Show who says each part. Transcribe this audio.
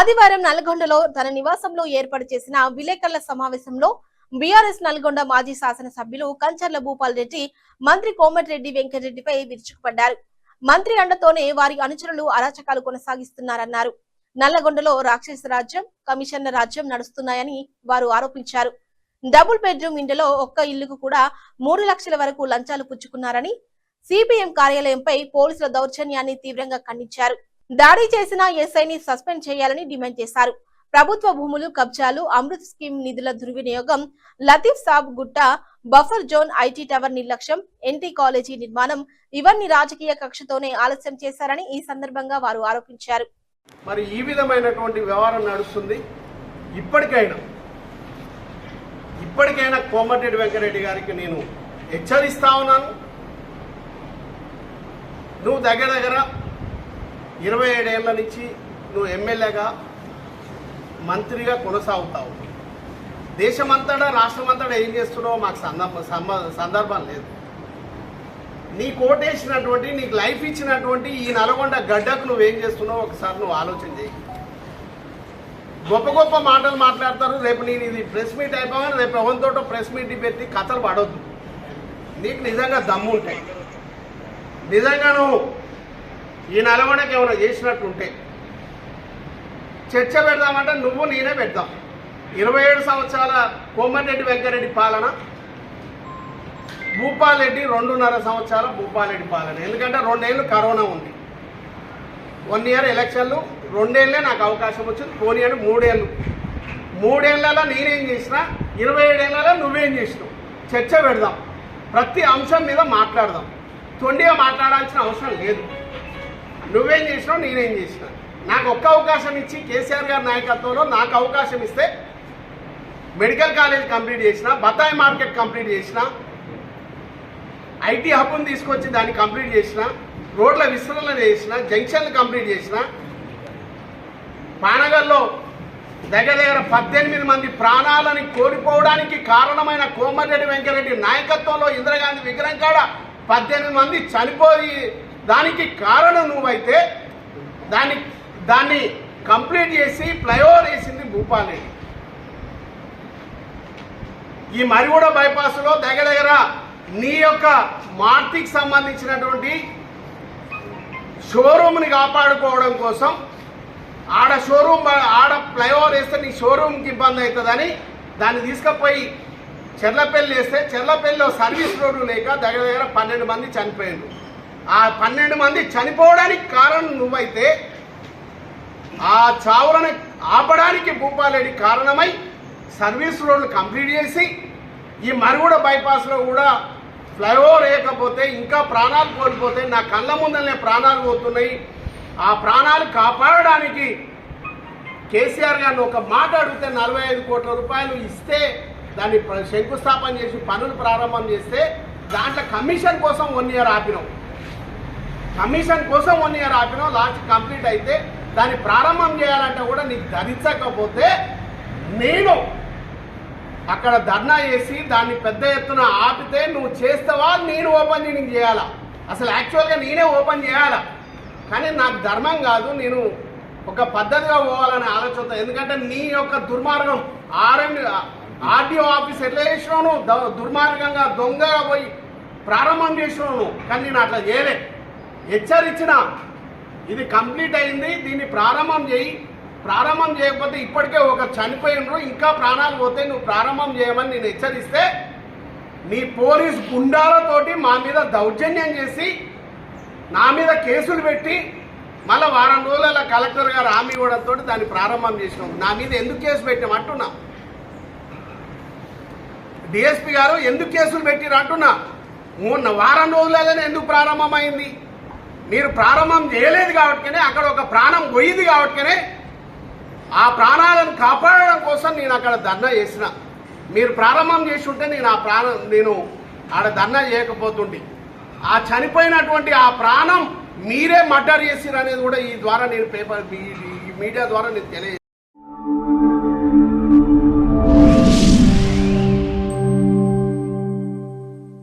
Speaker 1: ఆదివారం నల్గొండలో తన నివాసంలో ఏర్పాటు చేసిన విలేకరుల సమావేశంలో బీఆర్ఎస్ నల్గొండ మాజీ శాసనసభ్యులు కంచర్ల భూపాల్ రెడ్డి మంత్రి కోమటిరెడ్డి వెంకటరెడ్డిపై విరుచుకుపడ్డారు. మంత్రి అండతోనే వారి అనుచరులు అరాచకాలు కొనసాగిస్తున్నారన్నారు. నల్లగొండలో రాక్షస రాజ్యం, కమిషన్ల రాజ్యం నడుస్తున్నాయని వారు ఆరోపించారు. డబుల్ బెడ్రూమ్ ఇంటిలో ఒక్క ఇల్లుకు కూడా 3 లక్షల వరకు లంచాలు పుచ్చుకున్నారని, సిపిఎం కార్యాలయంపై పోలీసుల దౌర్జన్యాన్ని తీవ్రంగా ఖండించారు. దాడి చేసిన ఎస్ఐని సస్పెండ్ చేయాలని డిమాండ్ చేశారు. ప్రభుత్వ భూములు కబ్జాలు, అమృత్ స్కీమ్ నిధుల దుర్వినియోగం, లతీఫ్ సాబ్ గుట్ట, బఫర్ జోన్, ఐటీ టవర్ నిర్లక్ష్యం, ఎన్టీ కాలేజీ నిర్మాణం ఇవన్నీ రాజకీయ కక్షతోనే ఆలస్యం చేశారని ఈ సందర్భంగా వారు ఆరోపించారు.
Speaker 2: మరి ఈ విధమైనటువంటి వ్యవహారం నడుస్తుంది. ఇప్పటికైనా కోమటిరెడ్డి వెంకటరెడ్డి గారికి నేను హెచ్చరిస్తా ఉన్నాను. నువ్వు దగ్గర 27 ఏళ్ల నుంచి నువ్వు ఎమ్మెల్యేగా మంత్రిగా కొనసాగుతావు. దేశమంతటా రాష్ట్రమంతటా ఏం చేస్తున్నావో మాకు సందర్భం లేదు. నీకు ఓటేసినటువంటి, నీకు లైఫ్ ఇచ్చినటువంటి ఈ నల్గొండ గడ్డకు నువ్వేం చేస్తున్నావో ఒకసారి నువ్వు ఆలోచన చేయి. గొప్ప గొప్ప మాటలు మాట్లాడతారు. రేపు నేను ఇది ప్రెస్ మీట్ అయిపోగానే రేపు ఎవరితోటో ప్రెస్ మీట్ పెట్టి కథలు పడొద్దు. నీకు నిజంగా దమ్ము ఉంటాయి, నిజంగా నువ్వు ఈ నల్గొండకి ఏమైనా చేసినట్టుంటే చర్చ పెడదామంటే నువ్వు నేనే పెడదాం. 27 సంవత్సరాల కోమటిరెడ్డి వెంకటరెడ్డి పాలన, భూపాల్ రెడ్డి 2.5 సంవత్సరాల భూపాల్ రెడ్డి పాలన. ఎందుకంటే 2 ఏళ్ళు కరోనా ఉంది, 1 ఇయర్ ఎలక్షన్లు, 2 ఏళ్ళే నాకు అవకాశం వచ్చింది. పోనీ అని 3 ఏళ్ళు. 3 ఏళ్లలో నేనేం చేసినా, 27 ఏళ్లలో నువ్వేం చేసినావు చర్చ పెడదాం. ప్రతి అంశం మీద మాట్లాడదాం. తొండిగా మాట్లాడాల్సిన అవసరం లేదు. నువ్వేం చేసినావు, నేనేం చేసినా. నాకు ఒక్క అవకాశం ఇచ్చి కేసీఆర్ గారి నాయకత్వంలో నాకు అవకాశం ఇస్తే మెడికల్ కాలేజ్ కంప్లీట్ చేసిన, బత్తాయి మార్కెట్ కంప్లీట్ చేసిన, ఐటీ హబ్ను తీసుకొచ్చి దాన్ని కంప్లీట్ చేసిన, రోడ్ల విస్తరణ చేసిన, జంక్షన్లు కంప్లీట్ చేసిన, పానగల్లో దగ్గర 18 మంది ప్రాణాలని కోల్పోవడానికి కారణమైన కోమటిరెడ్డి వెంకటరెడ్డి నాయకత్వంలో ఇందిరాగాంధీ విగ్రహం కాడ 18 మంది చనిపోయి దానికి కారణం నువ్వైతే దాన్ని కంప్లీట్ చేసి ఫ్లైఓవర్ వేసింది భూపాల్ రెడ్డి. ఈ మరిగూడ బైపాస్లో దగ్గర నీ యొక్క మార్తికి సంబంధించినటువంటి షోరూమ్ని కాపాడుకోవడం కోసం ఆడ ఫ్లైఓవర్ వేస్తే నీ షోరూమ్కి ఇబ్బంది అవుతుందని దాన్ని తీసుకుపోయి చెర్లపల్లి వేస్తే చెర్లపల్లిలో సర్వీస్ రోడ్డు లేక దగ్గర 12 మంది చనిపోయారు. ఆ 12 మంది చనిపోవడానికి కారణం నువ్వైతే ఆ చావులను ఆపడానికి భూపాల్ రెడ్డి కారణమై సర్వీస్ రోడ్లు కంప్లీట్ చేసి ఈ మరుగుడ బైపాస్లో కూడా ఫ్లైఓవర్ వేయకపోతే ఇంకా ప్రాణాలు కోల్పోతే నా కళ్ళ ముందరనే ప్రాణాలు పోతున్నాయి. ఆ ప్రాణాలు కాపాడడానికి కేసీఆర్ గారిని ఒక మాట అడిగితే 45 కోట్ల రూపాయలు ఇస్తే దాన్ని శంకుస్థాపన చేసి పనులు ప్రారంభం చేస్తే దాంట్లో కమిషన్ కోసం 1 ఇయర్ ఆపినాం. కమిషన్ కోసం 1 ఇయర్ ఆపినాం. లాస్ట్ కంప్లీట్ అయితే దాన్ని ప్రారంభం చేయాలంటే కూడా నీకు ధరించకపోతే నేను అక్కడ ధర్నా చేసి దాన్ని పెద్ద ఎత్తున ఆపితే నువ్వు చేస్తావా, నేను ఓపెనింగ్ చేయాలా? అసలు యాక్చువల్గా నేనే ఓపెన్ చేయాలా, కానీ నాకు ధర్మం కాదు. నేను ఒక పద్ధతిగా పోవాలనే ఆలోచనతో, ఎందుకంటే నీ యొక్క దుర్మార్గం ఆర్డీఓ ఆఫీస్ ఎట్లా చేసినావు, దుర్మార్గంగా దొంగగా పోయి ప్రారంభం చేసినావు. కానీ నేను అట్లా చేయలే. హెచ్చరించిన ఇది కంప్లీట్ అయింది, దీన్ని ప్రారంభం చేయి. ప్రారంభం చేయకపోతే ఇప్పటికే ఒక చనిపోయినరు, ఇంకా ప్రాణాలు పోతే నువ్వు ప్రారంభం చేయమని నేను హెచ్చరిస్తే నీ పోలీస్ గుండాలతోటి మా మీద దౌర్జన్యం చేసి నా మీద కేసులు పెట్టి మళ్ళీ వారం రోజుల కలెక్టర్ గారు హామీ ఇవ్వడంతో దాన్ని ప్రారంభం చేసినాం. నా మీద ఎందుకు కేసు పెట్టాం అంటున్నా. డిఎస్పీ గారు ఎందుకు కేసులు పెట్టిరు అంటున్నా. వారం రోజులలోనే ఎందుకు ప్రారంభమైంది? మీరు ప్రారంభం చేయలేదు కాబట్టినే అక్కడ ఒక ప్రాణం పోయింది కాబట్టినే ఆ ప్రాణాలను కాపాడడం కోసం నేను అక్కడ ధర్నా చేసిన. మీరు ప్రారంభం చేసి ఉంటే నేను ఆడ ధర్నా చేయకపోతుండే. ఆ చనిపోయినటువంటి ఆ ప్రాణం మీరే మర్డర్ చేసిరు అనేది కూడా ఈ ద్వారా నేను మీడియా ద్వారా నేను తెలియజేస్తాను.